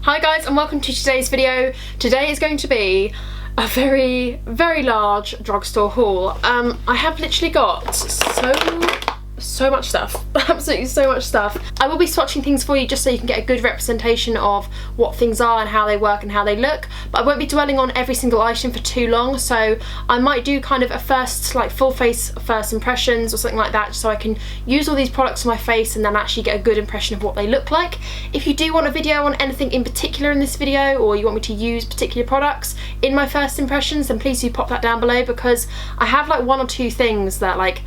Hi guys and welcome to today's video. Today is going to be a very large drugstore haul. I have literally got so much stuff, absolutely so much stuff. I will be swatching things for you just so you can get a good representation of what things are and how they work and how they look, but I won't be dwelling on every single item for too long, so I might do kind of a first, like full face first impressions or something like that, so I can use all these products on my face and then actually get a good impression of what they look like. If you do want a video on anything in particular in this video, or you want me to use particular products in my first impressions, then please do pop that down below, because I have like one or two things that, like,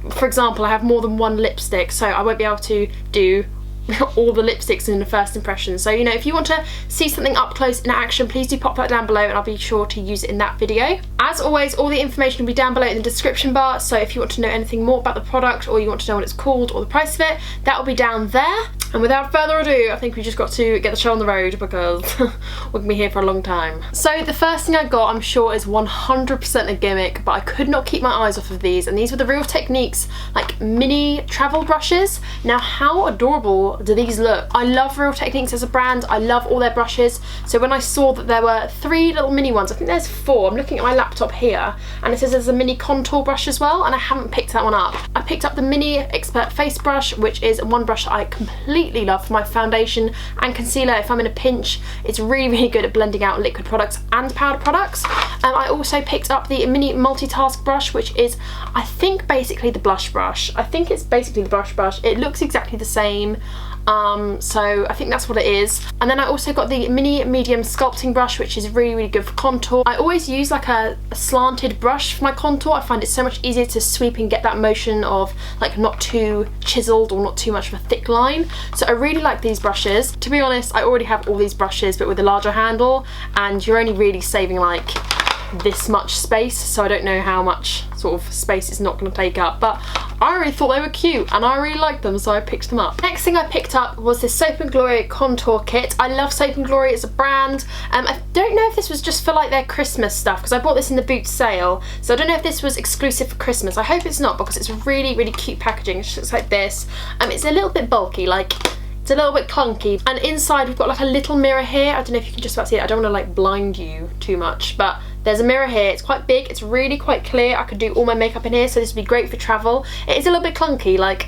for example, I have more than one lipstick, so I won't be able to do all the lipsticks in the first impression. So, you know, if you want to see something up close in action, please do pop that down below and I'll be sure to use it in that video. As always, all the information will be down below in the description bar, so if you want to know anything more about the product, or you want to know what it's called or the price of it, that will be down there. And without further ado, I think we just got to get the show on the road, because we're gonna be here for a long time. So the first thing I got, I'm sure, is 100% a gimmick, but I could not keep my eyes off of these, and these were the Real Techniques like mini travel brushes. Now, how adorable do these look? I love Real Techniques as a brand. I love all their brushes. So when I saw that there were 3 little mini ones, I think there's 4. I'm looking at my laptop here, and it says there's a mini contour brush as well, and I haven't picked that one up. I picked up the mini Expert Face Brush, which is one brush that I completely love for my foundation and concealer if I'm in a pinch. It's really good at blending out liquid products and powder products. I also picked up the mini Multitask brush, which is, I think, basically the blush brush. I think it's basically the blush brush. It looks exactly the same. So I think that's what it is. And then I also got the mini medium sculpting brush, which is really good for contour. I always use like a slanted brush for my contour. I find it so much easier to sweep and get that motion of like not too chiseled or not too much of a thick line. So I really like these brushes. To be honest, I already have all these brushes but with a larger handle, and you're only really saving like this much space, so I don't know how much sort of space it's not going to take up, but I really thought they were cute and I really liked them, so I picked them up. Next thing I picked up was this Soap & Glory contour kit. I love Soap & Glory as a brand. I don't know if this was just for like their Christmas stuff, because I bought this in the Boots sale, so I don't know if this was exclusive for Christmas. I hope it's not, because it's really cute packaging. It looks like this. It's a little bit bulky, like it's a little bit clunky, and inside we've got like a little mirror here. I don't know if you can just about see it. I don't want to like blind you too much, but there's a mirror here. It's quite big, it's really quite clear. I could do all my makeup in here, so this would be great for travel. It is a little bit clunky, like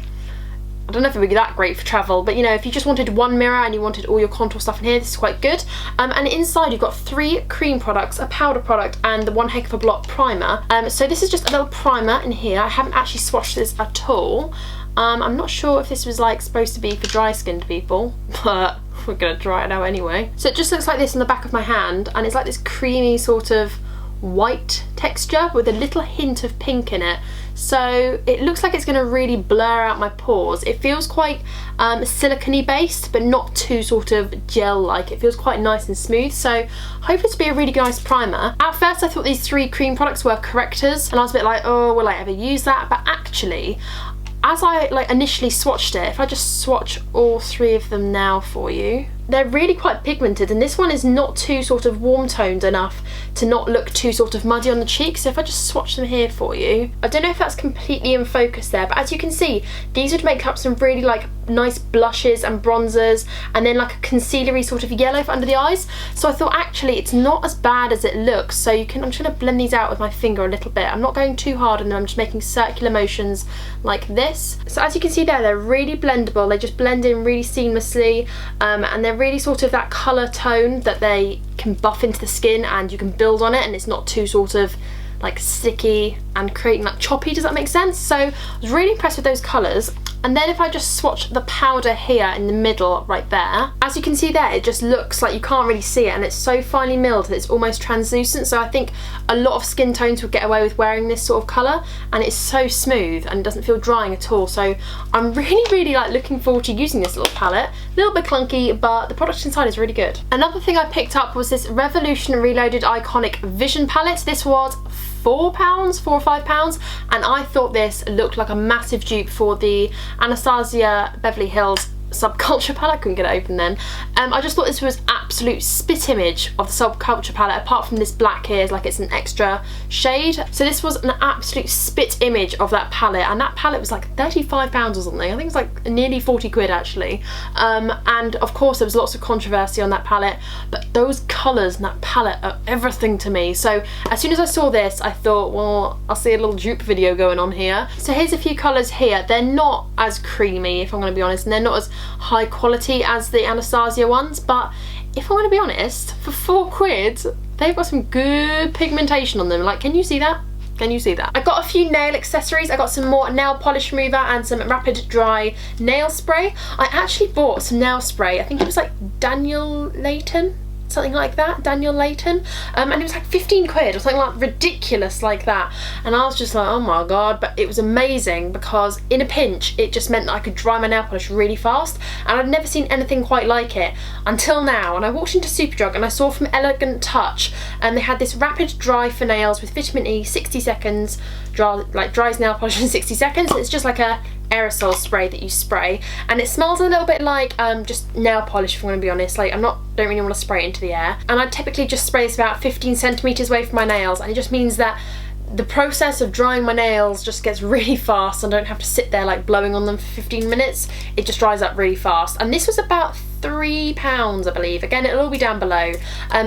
I don't know if it would be that great for travel, but you know, if you just wanted one mirror and you wanted all your contour stuff in here, this is quite good. And inside you've got 3 cream products, a powder product, and the One Heck of a Blot primer. So this is just a little primer in here. I haven't actually swatched this at all. I'm not sure if this was like supposed to be for dry skinned people, but we're gonna try it out anyway. So it just looks like this on the back of my hand, and it's like this creamy sort of white texture with a little hint of pink in it. So it looks like it's going to really blur out my pores. It feels quite silicone-y based, but not too sort of gel-like. It feels quite nice and smooth, so hopefully to be a really nice primer. At first I thought these 3 cream products were correctors, and I was a bit like, oh, will I ever use that? But actually, as I like initially swatched it, if I just swatch all 3 of them now for you, they're really quite pigmented, and this one is not too sort of warm toned enough to not look too sort of muddy on the cheeks. So if I just swatch them here for you, I don't know if that's completely in focus there, but as you can see, these would make up some really like nice blushes and bronzers, and then like a concealery sort of yellow for under the eyes. So I thought actually it's not as bad as it looks. So you can, I'm just going to blend these out with my finger a little bit. I'm not going too hard, and then I'm just making circular motions like this. So as you can see there, they're really blendable. They just blend in really seamlessly, and they're really sort of that colour tone that they can buff into the skin, and you can build on it, and it's not too sort of like sticky and creating like choppy. Does that make sense? So I was really impressed with those colours. And then if I just swatch the powder here in the middle right there, as you can see there, it just looks like you can't really see it, and it's so finely milled that it's almost translucent. So I think a lot of skin tones would get away with wearing this sort of colour, and it's so smooth and it doesn't feel drying at all. So I'm really like looking forward to using this little palette. A little bit clunky, but the product inside is really good. Another thing I picked up was this Revolution Reloaded Iconic Vision Palette. This was £4 or £5, and I thought this looked like a massive dupe for the Anastasia Beverly Hills Subculture palette, couldn't get it open then. I just thought this was absolute spit image of the Subculture palette, apart from this black here, like it's an extra shade. So this was an absolute spit image of that palette, and that palette was like £35 or something. I think it was like nearly 40 quid actually. And of course there was lots of controversy on that palette, but those colours and that palette are everything to me. So as soon as I saw this, I thought, well, I'll see a little dupe video going on here. So here's a few colours here. They're not as creamy, if I'm going to be honest, and they're not as high quality as the Anastasia ones, but if I'm going to be honest, for 4 quid, they've got some good pigmentation on them. Like, can you see that? Can you see that? I got a few nail accessories. I got some more nail polish remover and some rapid dry nail spray. I actually bought some nail spray. I think it was like Daniel Layton, something like that, Daniel Layton, and it was like 15 quid or something like ridiculous like that, and I was just like, oh my god. But it was amazing because in a pinch it just meant that I could dry my nail polish really fast, and I'd never seen anything quite like it until now. And I walked into Superdrug and I saw from Elegant Touch, and they had this rapid dry for nails with vitamin E, 60 seconds, dries nail polish in 60 seconds. It's just like a aerosol spray that you spray, and it smells a little bit like just nail polish, if I'm going to be honest. Like, don't really want to spray it into the air, and I typically just spray this about 15 centimeters away from my nails, and it just means that the process of drying my nails just gets really fast and I don't have to sit there like blowing on them for 15 minutes. It just dries up really fast, and this was about £3, I believe. Again, it'll all be down below.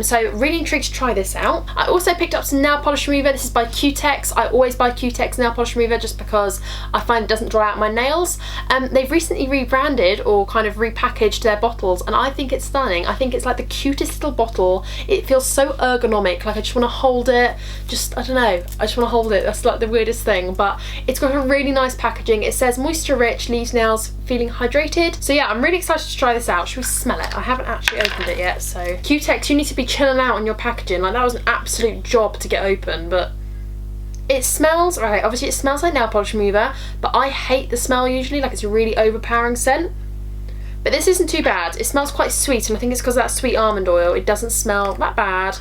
So really intrigued to try this out. I also picked up some nail polish remover. This is by Cutex. I always buy Cutex nail polish remover just because I find it doesn't dry out my nails. They've recently rebranded or kind of repackaged their bottles, and I think it's stunning. I think it's like the cutest little bottle. It feels so ergonomic. Like, I just want to hold it. I don't know. I just want to hold it. That's like the weirdest thing, but it's got a really nice packaging. It says moisture rich, leaves nails feeling hydrated. So yeah, I'm really excited to try this out. Should we smell it? I haven't actually opened it yet, so Cutex, you need to be chilling out on your packaging. Like, that was an absolute job to get open, but it smells, right, obviously it smells like nail polish remover, but I hate the smell usually. Like, it's a really overpowering scent, but this isn't too bad. It smells quite sweet, and I think it's because of that sweet almond oil. It doesn't smell that bad.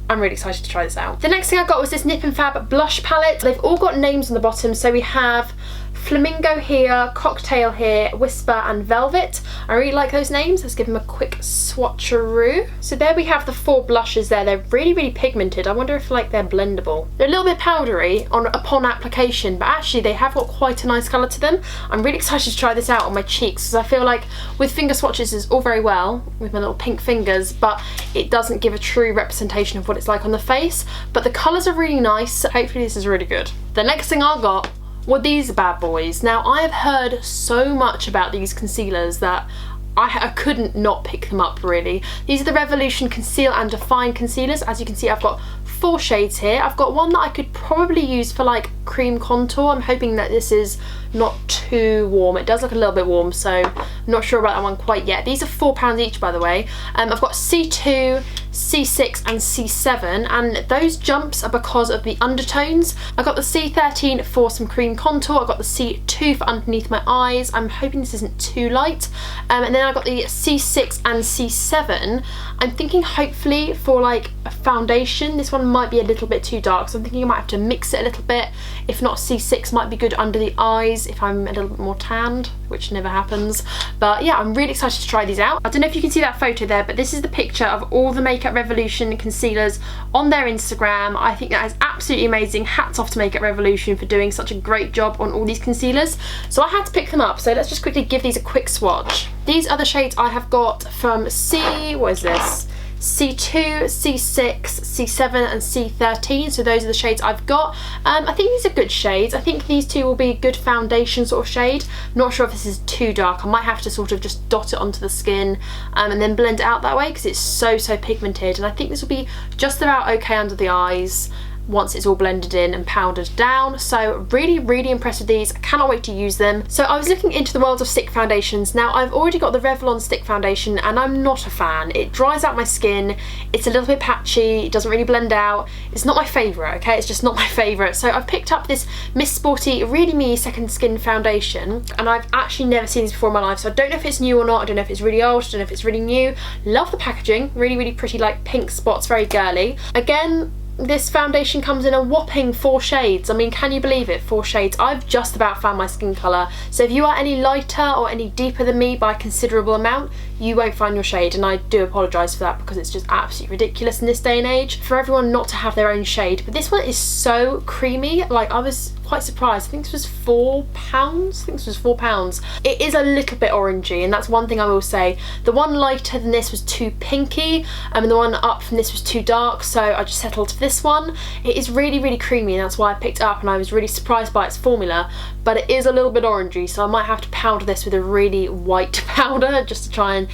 I'm really excited to try this out. The next thing I got was this Nip and Fab Blush Palette. They've all got names on the bottom, so we have Flamingo here, Cocktail here, Whisper and Velvet. I really like those names. Let's give them a quick swatcheroo. So there we have the 4 blushes there. They're really, really pigmented. I wonder if like they're blendable. They're a little bit powdery upon application, but actually they have got quite a nice colour to them. I'm really excited to try this out on my cheeks, because I feel like with finger swatches is all very well with my little pink fingers, but it doesn't give a true representation of what it's like on the face. But the colours are really nice. Hopefully this is really good. The next thing I got were these bad boys. Now, I have heard so much about these concealers that I couldn't not pick them up, really. These are the Revolution Conceal and Define concealers. As you can see, I've got 4 shades here. I've got one that I could probably use for like cream contour. I'm hoping that this is not too warm. It does look a little bit warm, so I'm not sure about that one quite yet. These are £4 each, by the way. I've got C2, C6 and C7, and those jumps are because of the undertones. I got the C13 for some cream contour. I got the C2 for underneath my eyes. I'm hoping this isn't too light. And then I got the C6 and C7. I'm thinking hopefully for like a foundation. This one might be a little bit too dark, so I'm thinking I might have to mix it a little bit. If not, C6 might be good under the eyes if I'm a little bit more tanned, which never happens. But yeah, I'm really excited to try these out. I don't know if you can see that photo there, but this is the picture of all the Makeup Revolution concealers on their Instagram. I think that is absolutely amazing. Hats off to Makeup Revolution for doing such a great job on all these concealers. So I had to pick them up, so let's just quickly give these a quick swatch. These are the shades I have got from what is this? C2, C6, C7 and C13, so those are the shades I've got. I think these are good shades. I think these two will be a good foundation sort of shade. Not sure if this is too dark. I might have to sort of just dot it onto the skin and then blend it out that way, because it's so pigmented, and I think this will be just about okay under the eyes once it's all blended in and powdered down. So really impressed with these. I cannot wait to use them. So I was looking into the world of stick foundations. Now, I've already got the Revlon stick foundation and I'm not a fan. It dries out my skin, it's a little bit patchy, it doesn't really blend out. It's not my favourite, okay? It's just not my favourite. So I've picked up this Miss Sporty Really Me Second Skin Foundation, and I've actually never seen this before in my life, so I don't know if it's new or not. I don't know if it's really old, I don't know if it's really new. Love the packaging, really pretty, like pink spots, very girly. Again, this foundation comes in a whopping 4 shades. I mean, can you believe it? 4 shades. I've just about found my skin colour. So if you are any lighter or any deeper than me by a considerable amount, you won't find your shade, and I do apologise for that because it's just absolutely ridiculous in this day and age for everyone not to have their own shade. But this one is so creamy, like I was quite surprised. I think this was £4. I think this was £4. It is a little bit orangey, and that's one thing I will say. The one lighter than this was too pinky, and the one up from this was too dark, so I just settled for this one. It is really, really creamy, and that's why I picked it up, and I was really surprised by its formula, but it is a little bit orangey, so I might have to powder this with a really white powder just to try and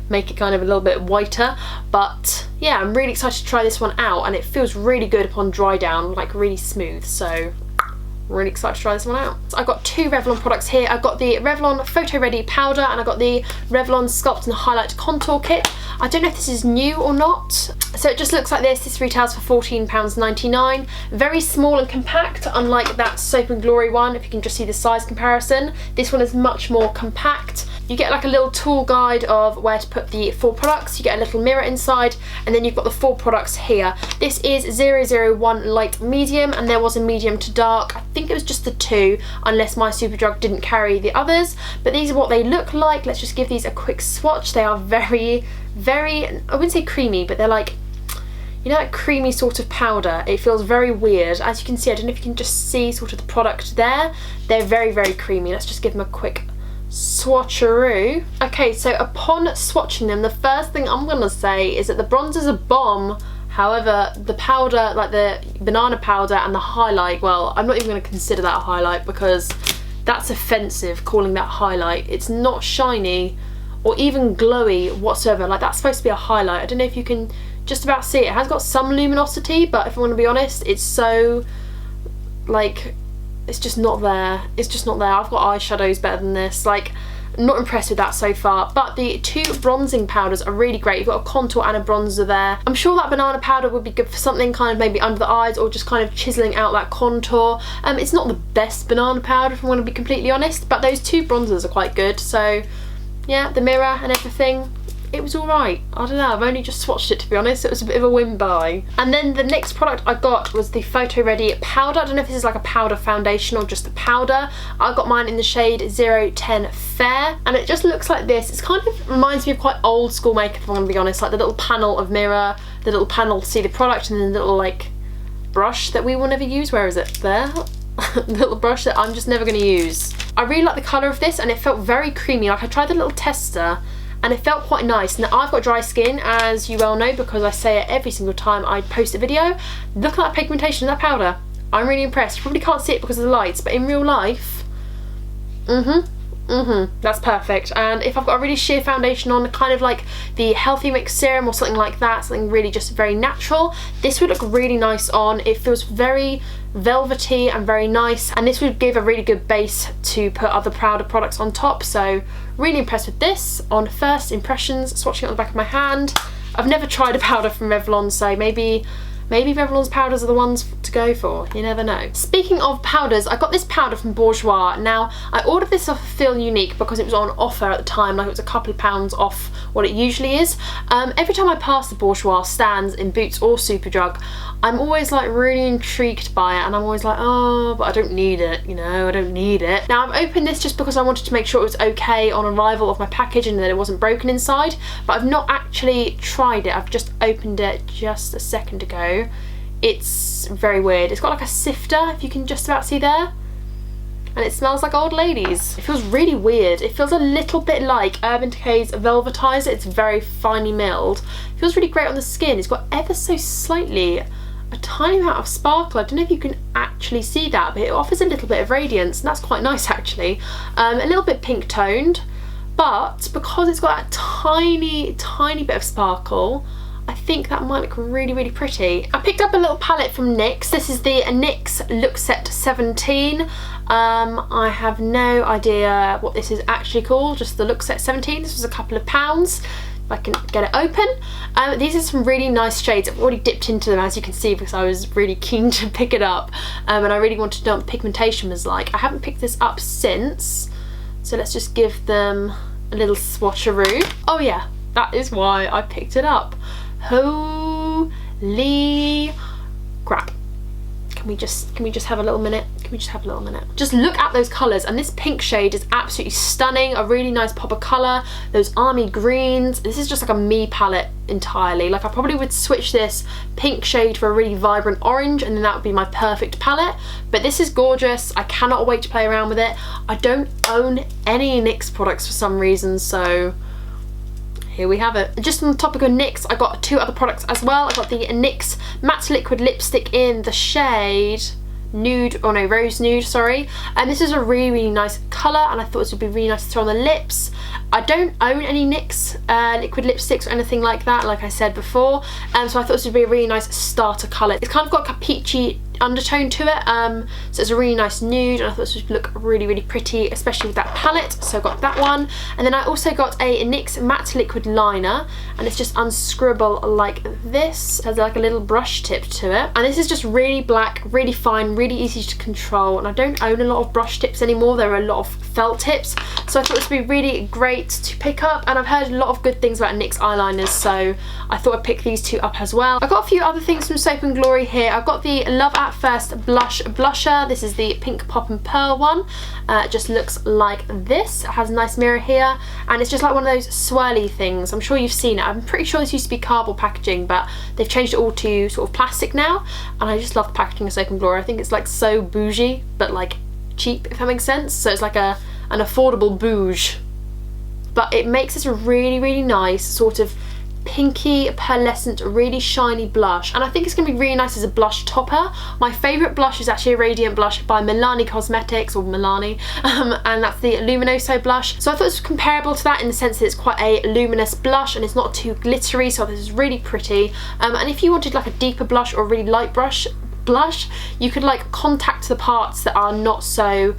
make it kind of a little bit whiter. But yeah, I'm really excited to try this one out, and it feels really good upon dry down, like really smooth, so really excited to try this one out. So I've got 2 Revlon products here. I've got the Revlon Photo Ready Powder, and I've got the Revlon Sculpting Highlight Contour Kit. I don't know if this is new or not. So it just looks like this. This retails for £14.99. Very small and compact, unlike that Soap and Glory one, if you can just see the size comparison. This one is much more compact. You get like a little tool guide of where to put the 4 products. You get a little mirror inside, and then you've got the 4 products here. This is 001 Light Medium, and there was a medium to dark. I think it was just the 2, unless my Superdrug didn't carry the others. But these are what they look like. Let's just give these a quick swatch. They are very, very, I wouldn't say creamy, but they're like, you know, that creamy sort of powder. It feels very weird. As you can see, I don't know if you can just see sort of the product there. They're very, very creamy. Let's just give them a quick swatcheroo. Okay, so upon swatching them, the first thing I'm gonna say is that the bronzer's a bomb. However, the powder, like the banana powder and the highlight, well, I'm not even going to consider that a highlight because that's offensive, calling that highlight. It's not shiny or even glowy whatsoever. Like, that's supposed to be a highlight. I don't know if you can just about see it. It has got some luminosity, but if I want to be honest, it's so, like, it's just not there. It's just not there. I've got eyeshadows better than this. Like, I'm not impressed with that so far. But the 2 bronzing powders are really great. You've got a contour and a bronzer there. I'm sure that banana powder would be good for something kind of maybe under the eyes, or just kind of chiseling out that contour. It's not the best banana powder, if I want to be completely honest, but those 2 bronzers are quite good. So yeah, the mirror and everything, it was alright. I don't know, I've only just swatched it, to be honest. It was a bit of a win buy. And then the next product I got was the Photo Ready Powder. I don't know if this is like a powder foundation or just a powder. I got mine in the shade 010 Fair, and it just looks like this. It kind of reminds me of quite old school makeup, if I'm gonna be honest. Like the little panel of mirror, the little panel to see the product, and then the little like brush that we will never use. Where is it? There. The little brush that I'm just never gonna use. I really like the colour of this, and it felt very creamy. Like, I tried the little tester and it felt quite nice. Now, I've got dry skin, as you well know, because I say it every single time I post a video. Look at that pigmentation in that powder. I'm really impressed. You probably can't see it because of the lights, but in real life, that's perfect. And if I've got a really sheer foundation on, kind of like the Healthy Mix Serum or something like that, something really just very natural, this would look really nice on. It feels very velvety and very nice, and this would give a really good base to put other powder products on top. So really impressed with this on first impressions, swatching it on the back of my hand. I've never tried a powder from Revlon, so maybe Revlon's powders are the ones to go for. You never know. Speaking of powders, I got this powder from Bourjois. Now, I ordered this off of Feel Unique because it was on offer at the time, like it was a couple of pounds off what it usually is. Every time I pass the Bourjois stands in Boots or Superdrug, I'm always like really intrigued by it, and I'm always like, oh, but I don't need it, you know, I don't need it. Now, I've opened this just because I wanted to make sure it was okay on arrival of my package and that it wasn't broken inside, but I've not actually tried it. I've just opened it just a second ago. It's very weird. It's got like a sifter, if you can just about see there, and it smells like old ladies. It feels really weird. It feels a little bit like Urban Decay's Velvetizer. It's very finely milled. It feels really great on the skin. It's got ever so slightly a tiny amount of sparkle. I don't know if you can actually see that, but it offers a little bit of radiance, and that's quite nice actually. A little bit pink toned, but because it's got that tiny bit of sparkle, I think that might look really, really pretty. I picked up a little palette from NYX. This is the NYX Luxe 17. I have no idea what this is actually called, just the Luxe 17. This was a couple of pounds. If I can get it open. These are some really nice shades. I've already dipped into them, as you can see, because I was really keen to pick it up, and I really wanted to know what the pigmentation was like. I haven't picked this up since, so let's just give them a little swatcheroo. Oh yeah, that is why I picked it up. Holy crap. Can we just have a little minute? Can we just have a little minute? Just look at those colours, and this pink shade is absolutely stunning. A really nice pop of colour. Those army greens. This is just like a me palette entirely. Like I probably would switch this pink shade for a really vibrant orange, and then that would be my perfect palette. But this is gorgeous. I cannot wait to play around with it. I don't own any NYX products for some reason, so here we have it. Just on the topic of NYX, I got 2 other products as well. I got the NYX Matte Liquid Lipstick in the shade Nude, oh no, Rose Nude, sorry. And this is a really, really nice colour, and I thought this would be really nice to throw on the lips. I don't own any NYX liquid lipsticks or anything like that, like I said before, and so I thought this would be a really nice starter colour. It's kind of got like a peachy undertone to it, so it's a really nice nude, and I thought this would look really, really pretty, especially with that palette, so I got that one. And then I also got a NYX Matte Liquid Liner, and it's just unscribble like this. It has like a little brush tip to it, and this is just really black, really fine, really easy to control, and I don't own a lot of brush tips anymore. There are a lot of felt tips, so I thought this would be really great to pick up, and I've heard a lot of good things about NYX eyeliners, so I thought I'd pick these 2 up as well. I've got a few other things from Soap & Glory here. I've got the Love at First Blush Blusher. This is the Pink Pop and Pearl one. It just looks like this. It has a nice mirror here, and it's just like one of those swirly things. I'm sure you've seen it. I'm pretty sure this used to be cardboard packaging, but they've changed it all to sort of plastic now, and I just love the packaging of Soap & Glory. I think it's like so bougie, but like cheap, if that makes sense. So it's like an affordable bouge, but it makes this a really, really nice sort of pinky, pearlescent, really shiny blush, and I think it's going to be really nice as a blush topper. My favourite blush is actually a Radiant blush by Milani Cosmetics, or Milani, and that's the Luminoso blush. So I thought this was comparable to that in the sense that it's quite a luminous blush and it's not too glittery, so this is really pretty. And if you wanted like a deeper blush or a really light blush, you could like contact the parts that are not so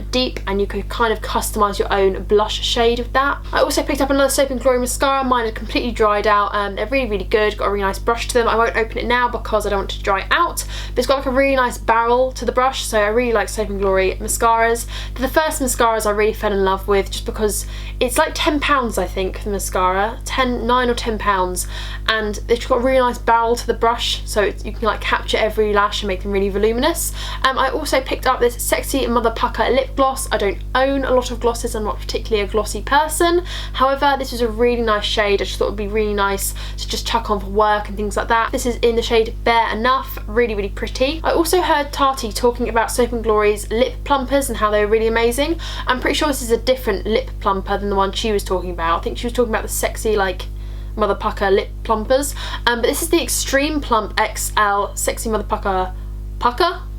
deep, and you could kind of customise your own blush shade with that. I also picked up another Soap & Glory mascara. Mine are completely dried out, and they're really, really good. Got a really nice brush to them. I won't open it now because I don't want it to dry out, but it's got like a really nice barrel to the brush, so I really like Soap & Glory mascaras. The first mascaras I really fell in love with, just because it's like £10 I think, the mascara, 9 or 10 pounds, and it's got a really nice barrel to the brush, so you can like capture every lash and make them really voluminous. I also picked up this Sexy Mother Pucker lip gloss. I don't own a lot of glosses. I'm not particularly a glossy person. However, this is a really nice shade. I just thought it would be really nice to just chuck on for work and things like that. This is in the shade Bare Enough. Really, really pretty. I also heard Tati talking about Soap & Glory's lip plumpers and how they were really amazing. I'm pretty sure this is a different lip plumper than the one she was talking about. I think she was talking about the Sexy like Mother Pucker lip plumpers. But this is the Extreme Plump XL Sexy Mother Pucker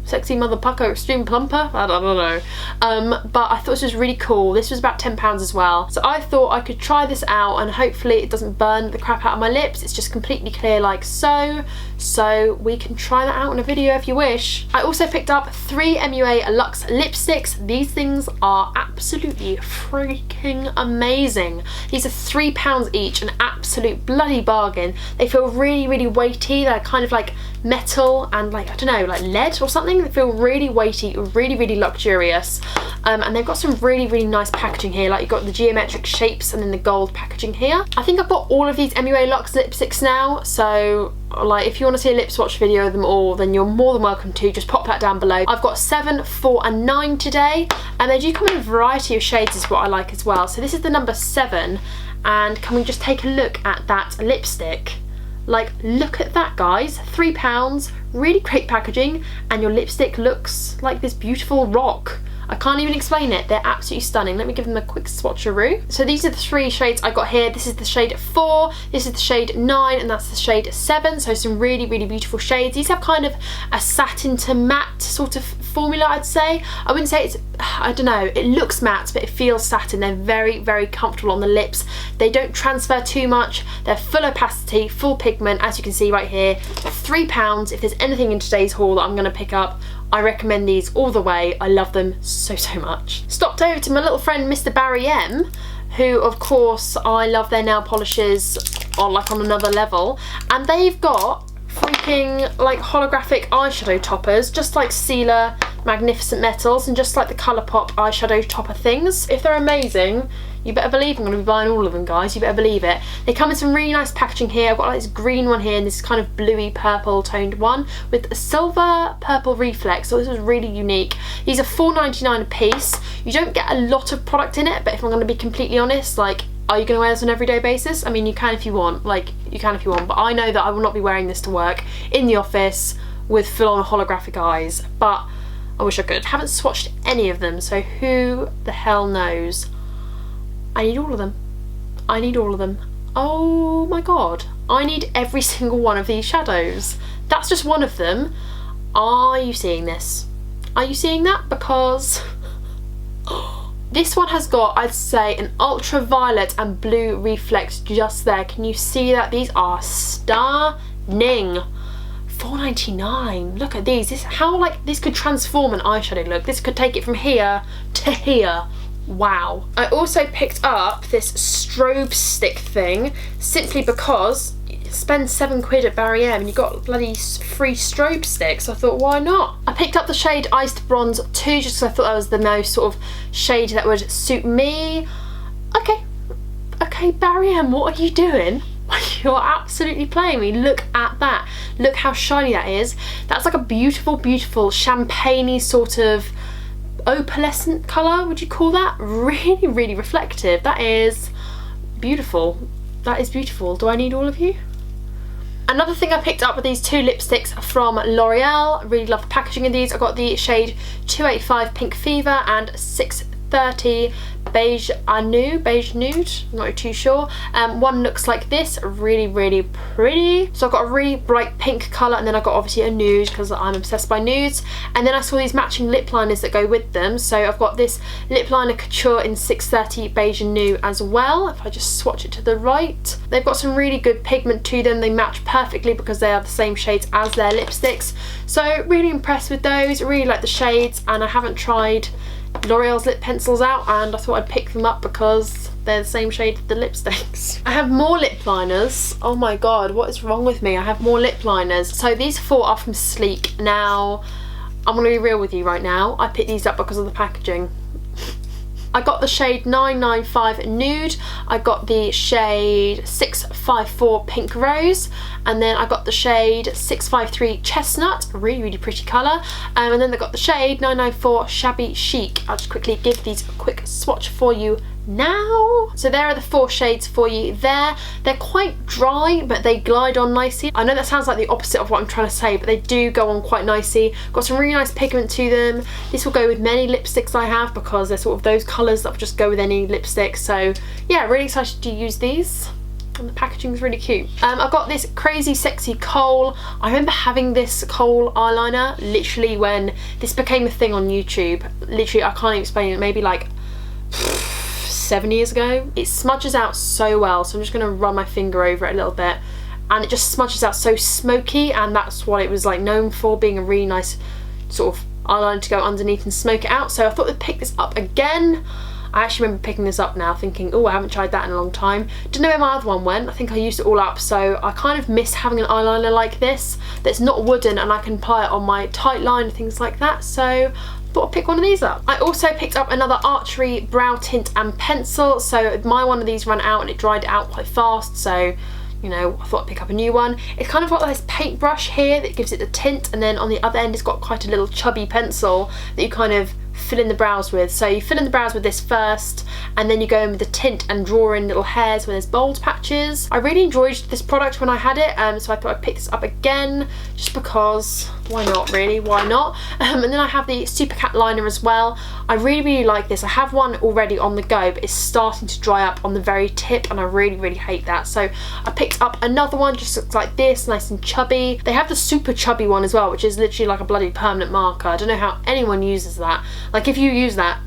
Sexy Mother Pucker Extreme Plumper? I don't know. But I thought this was really cool. This was about £10 as well. So I thought I could try this out, and hopefully it doesn't burn the crap out of my lips. It's just completely clear like so. So we can try that out in a video if you wish. I also picked up 3 MUA Luxe Lipsticks. These things are absolutely freaking amazing. These are £3 each, an absolute bloody bargain. They feel really, really weighty. They're kind of like metal and like, I don't know, like lead or something. They feel really weighty, really, really luxurious. And they've got some really, really nice packaging here. Like you've got the geometric shapes and then the gold packaging here. I think I've got all of these MUA Luxe lipsticks now, so like if you want to see a lip swatch video of them all, then you're more than welcome to. Just pop that down below. I've got 7, 4 and 9 today, and they do come in a variety of shades is what I like as well. So this is the number 7, and can we just take a look at that lipstick? Like, look at that, guys. £3, really great packaging, and your lipstick looks like this beautiful rock. I can't even explain it. They're absolutely stunning. Let me give them a quick swatcheroo. So these are the 3 shades I got here. This is the shade 4, this is the shade 9, and that's the shade 7. So some really, really beautiful shades. These have kind of a satin to matte sort of formula, I'd say. I wouldn't say it's, I don't know, it looks matte, but it feels satin. They're very, very comfortable on the lips. They don't transfer too much. They're full opacity, full pigment, as you can see right here. £3. If there's anything in today's haul that I'm gonna pick up, I recommend these all the way. I love them so, so much. Stopped over to my little friend Mr. Barry M, who of course I love their nail polishes on like on another level, and they've got freaking like holographic eyeshadow toppers, just like sealer Magnificent Metals and just like the Colourpop eyeshadow topper things. If they're amazing, you better believe I'm going to be buying all of them, guys. You better believe it. They come in some really nice packaging here. I've got like this green one here and this kind of bluey purple toned one with a silver purple reflex. So this was really unique. These are $4.99 a piece. You don't get a lot of product in it, but if I'm going to be completely honest, like, are you going to wear this on an everyday basis? I mean, you can if you want. Like, you can if you want. But I know that I will not be wearing this to work in the office with full-on holographic eyes. But I wish I could. I haven't swatched any of them, so who the hell knows? I need all of them. I need all of them. Oh my god. I need every single one of these shadows. That's just one of them. Are you seeing this? Are you seeing that? Because this one has got, I'd say, an ultraviolet and blue reflex just there. Can you see that? These are stunning. $4.99. Look at these. This, how, like, this could transform an eyeshadow look. This could take it from here to here. Wow. I also picked up this strobe stick thing simply because you spend £7 at Barry M and you got bloody free strobe sticks. I thought, why not? I picked up the shade Iced Bronze too, just because I thought that was the most sort of shade that would suit me. Okay, Barry M, what are you doing? You're absolutely playing me. Look at that. Look how shiny that is. That's like a beautiful, beautiful champagne-y sort of opalescent colour, would you call that? Really, really reflective. That is beautiful. That is beautiful. Do I need all of you? Another thing I picked up with these two lipsticks from L'Oreal. Really love the packaging of these. I got the shade 285 Pink Fever and 630 Beige Nude, I'm not too sure. One looks like this, really, really pretty. So I've got a really bright pink colour and then I've got obviously a nude because I'm obsessed by nudes. And then I saw these matching lip liners that go with them. So I've got this lip liner Couture in 630 Beige Nude as well. If I just swatch it to the right. They've got some really good pigment to them. They match perfectly because they are the same shades as their lipsticks. So really impressed with those, really like the shades, and I haven't tried L'Oreal's lip pencils out and I thought I'd pick them up because they're the same shade as the lipsticks. I have more lip liners. Oh my god, what is wrong with me? I have more lip liners. So these four are from Sleek. Now, I'm going to be real with you right now. I picked these up because of the packaging. I got the shade 995 Nude, I got the shade 654 Pink Rose, and then I got the shade 653 Chestnut, really, really pretty colour, and then I got the shade 994 Shabby Chic. I'll just quickly give these a quick swatch for you now. So there are the four shades for you there. They're quite dry, but they glide on nicely. I know that sounds like the opposite of what I'm trying to say, but they do go on quite nicely. Got some really nice pigment to them. This will go with many lipsticks I have because they're sort of those colours that will just go with any lipstick. So yeah, really excited to use these. And the packaging is really cute. I got this Crazy Sexy Kohl. I remember having this Kohl eyeliner literally when this became a thing on YouTube. Literally, I can't even explain it, maybe like 7 years ago. It smudges out so well, so I'm just going to run my finger over it a little bit, and it just smudges out so smoky, and that's what it was like known for, being a really nice sort of eyeliner to go underneath and smoke it out. So I thought I'd pick this up again. I actually remember picking this up now thinking, oh, I haven't tried that in a long time. Don't know where my other one went. I think I used it all up, so I kind of miss having an eyeliner like this that's not wooden and I can apply it on my tight line and things like that. So thought I'd pick one of these up. I also picked up another Archery brow tint and pencil. So my one of these ran out and it dried out quite fast, so you know, I thought I'd pick up a new one. It's kind of got this paintbrush here that gives it the tint, and then on the other end it's got quite a little chubby pencil that you kind of fill in the brows with. So you fill in the brows with this first, and then you go in with the tint and draw in little hairs where there's bold patches. I really enjoyed this product when I had it, so I thought I'd pick this up again just because, why not really, why not? And then I have the Super Cat liner as well. I really, really like this. I have one already on the go, but it's starting to dry up on the very tip, and I really, really hate that. So I picked up another one, just looks like this, nice and chubby. They have the super chubby one as well, which is literally like a bloody permanent marker. I don't know how anyone uses that. Like, if you use that,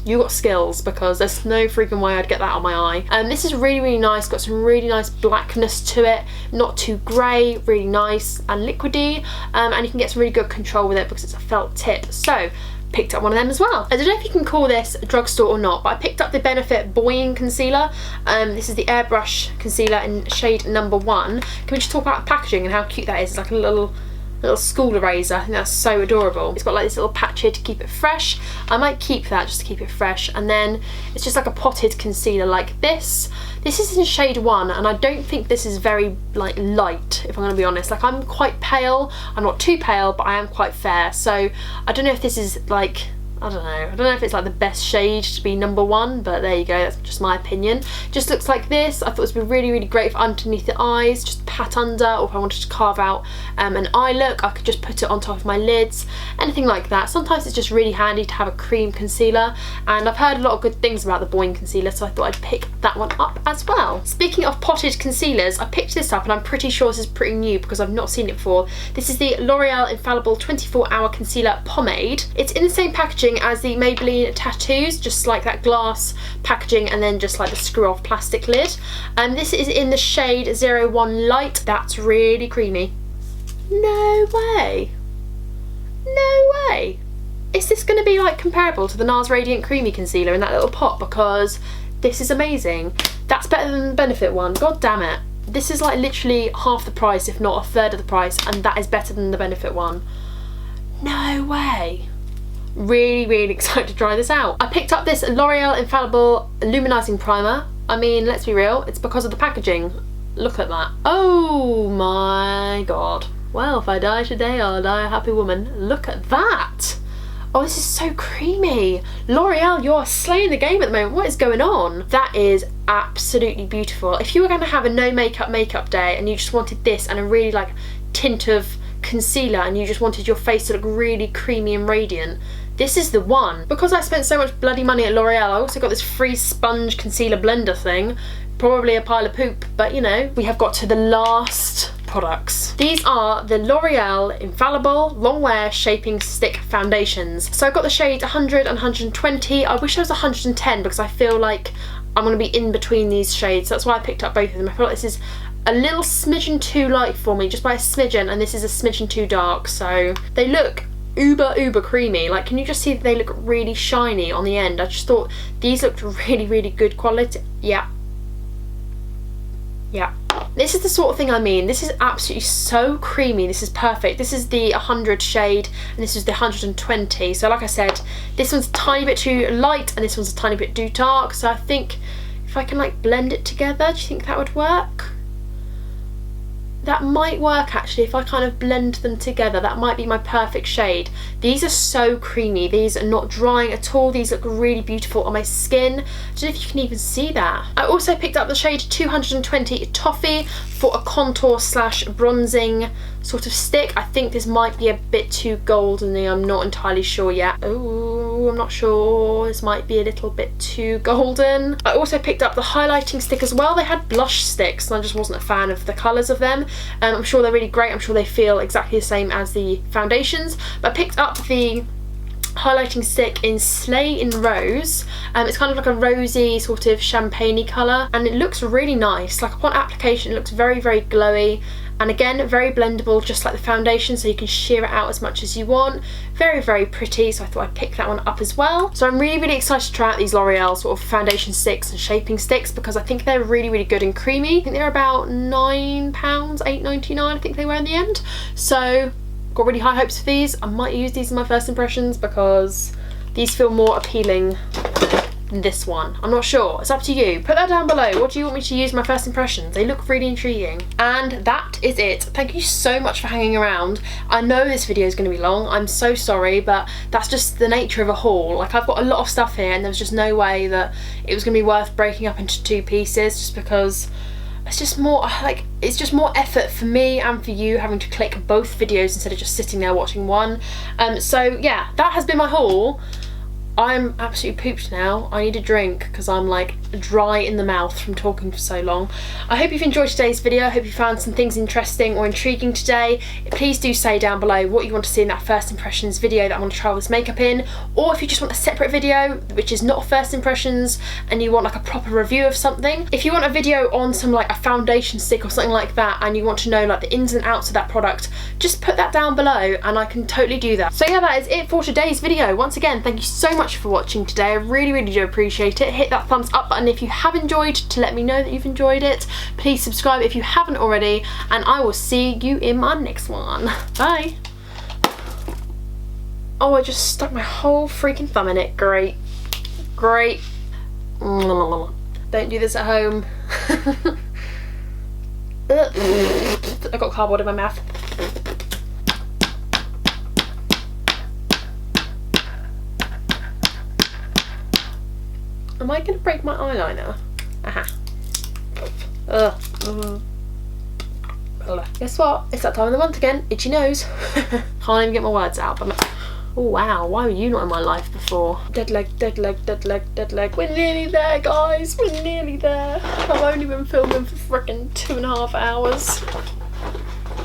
you got skills, because there's no freaking way I'd get that on my eye. This is really, really nice, got some really nice blackness to it, not too grey, really nice and liquidy, and you can get some really good control with it because it's a felt tip. So picked up one of them as well. I don't know if you can call this drugstore or not, but I picked up the Benefit Buoying Concealer. This is the Airbrush Concealer in shade number 1. Can we just talk about the packaging and how cute that is? It's like a little little school eraser. I think that's so adorable. It's got like this little patch here to keep it fresh. I might keep that just to keep it fresh. And then it's just like a potted concealer like this. This is in shade 1, and I don't think this is very like light, if I'm going to be honest. Like, I'm quite pale. I'm not too pale, but I am quite fair. So I don't know if this is like, I don't know if it's like the best shade to be number 1, but there you go, that's just my opinion. Just looks like this. I thought this would be really, really great for underneath the eyes, just pat under, or if I wanted to carve out an eye look, I could just put it on top of my lids, anything like that. Sometimes it's just really handy to have a cream concealer, and I've heard a lot of good things about the Boing concealer, so I thought I'd pick that one up as well. Speaking of potted concealers, I picked this up, and I'm pretty sure this is pretty new because I've not seen it before. This is the L'Oreal Infallible 24-Hour Concealer Pomade. It's in the same packaging as the Maybelline Tattoos, just like that glass packaging and then just like the screw off plastic lid. And this is in the shade 01 Light. That's really creamy. No way. No way. Is this going to be like comparable to the NARS Radiant Creamy Concealer in that little pot? Because this is amazing. That's better than the Benefit one. God damn it. This is like literally half the price, if not a third of the price, and that is better than the Benefit one. No way. Really, really excited to try this out. I picked up this L'Oreal Infallible Luminizing Primer. I mean, let's be real, it's because of the packaging. Look at that. Oh my god. Well, if I die today, I'll die a happy woman. Look at that. Oh, this is so creamy. L'Oreal, you're slaying the game at the moment. What is going on? That is absolutely beautiful. If you were going to have a no makeup day and you just wanted this and a really like tint of concealer and you just wanted your face to look really creamy and radiant, this is the one. Because I spent so much bloody money at L'Oreal, I also got this free sponge concealer blender thing. Probably a pile of poop, but you know, we have got to the last products. These are the L'Oreal Infallible Long Wear Shaping Stick Foundations. So I've got the shades 100 and 120. I wish I was 110 because I feel like I'm going to be in between these shades. That's why I picked up both of them. I feel like this is a little smidgen too light for me, just by a smidgen, and this is a smidgen too dark. So they look uber creamy. Like, can you just see that they look really shiny on the end? I just thought these looked really good quality. Yeah. This is the sort of thing I mean. This is absolutely so creamy. This is perfect. This is the 100 shade and this is the 120. So like I said, this one's a tiny bit too light and this one's a tiny bit too dark. So I think if I can like blend it together, do you think that would work? That might work actually, if I kind of blend them together. That might be my perfect shade. These are so creamy. These are not drying at all. These look really beautiful on my skin. I don't know if you can even see that. I also picked up the shade 220 Toffee for a contour slash bronzing sort of stick. I think this might be a bit too goldeny. I'm not entirely sure yet. Oh, I'm not sure. This might be a little bit too golden. I also picked up the highlighting stick as well. They had blush sticks and I just wasn't a fan of the colours of them. I'm sure they're really great. I'm sure they feel exactly the same as the foundations. But I picked up the highlighting stick in Slay in Rose. It's kind of like a rosy sort of champagne-y colour and it looks really nice. Like upon application it looks very glowy, and again very blendable just like the foundation, so you can sheer it out as much as you want. Very pretty, so I thought I'd pick that one up as well. So I'm really excited to try out these L'Oreal sort of foundation sticks and shaping sticks because I think they're really good and creamy. I think they're about £9, $8.99 I think they were in the end. So got really high hopes for these. I might use these in my first impressions because these feel more appealing than this one. I'm not sure. It's up to you. Put that down below. What do you want me to use in my first impressions? They look really intriguing. And that is it. Thank you so much for hanging around. I know this video is going to be long. I'm so sorry, but that's just the nature of a haul. Like, I've got a lot of stuff here and there was just no way that it was going to be worth breaking up into 2 pieces just because it's just more like, it's just more effort for me and for you having to click both videos instead of just sitting there watching one. So yeah, that has been my haul. I'm absolutely pooped now. I need a drink because I'm like dry in the mouth from talking for so long. I hope you've enjoyed today's video. I hope you found some things interesting or intriguing today. Please do say down below what you want to see in that first impressions video that I want to try all this makeup in, or if you just want a separate video which is not first impressions and you want like a proper review of something. If you want a video on some like a foundation stick or something like that and you want to know like the ins and outs of that product, just put that down below and I can totally do that. So yeah, that is it for today's video. Once again, thank you so much much for watching today. I really, really do appreciate it. Hit that thumbs up button if you have enjoyed to let me know that you've enjoyed it. Please subscribe if you haven't already, and I will see you in my next one. Bye. Oh, I just stuck my whole freaking thumb in it. Great. Great. Don't do this at home. I got cardboard in my mouth. Am I going to break my eyeliner? Aha. Guess what? It's that time of the month again. Itchy nose. Can't even get my words out. But oh wow, why were you not in my life before? Dead leg, dead leg, dead leg, dead leg. We're nearly there, guys. We're nearly there. I've only been filming for frickin' 2.5 hours.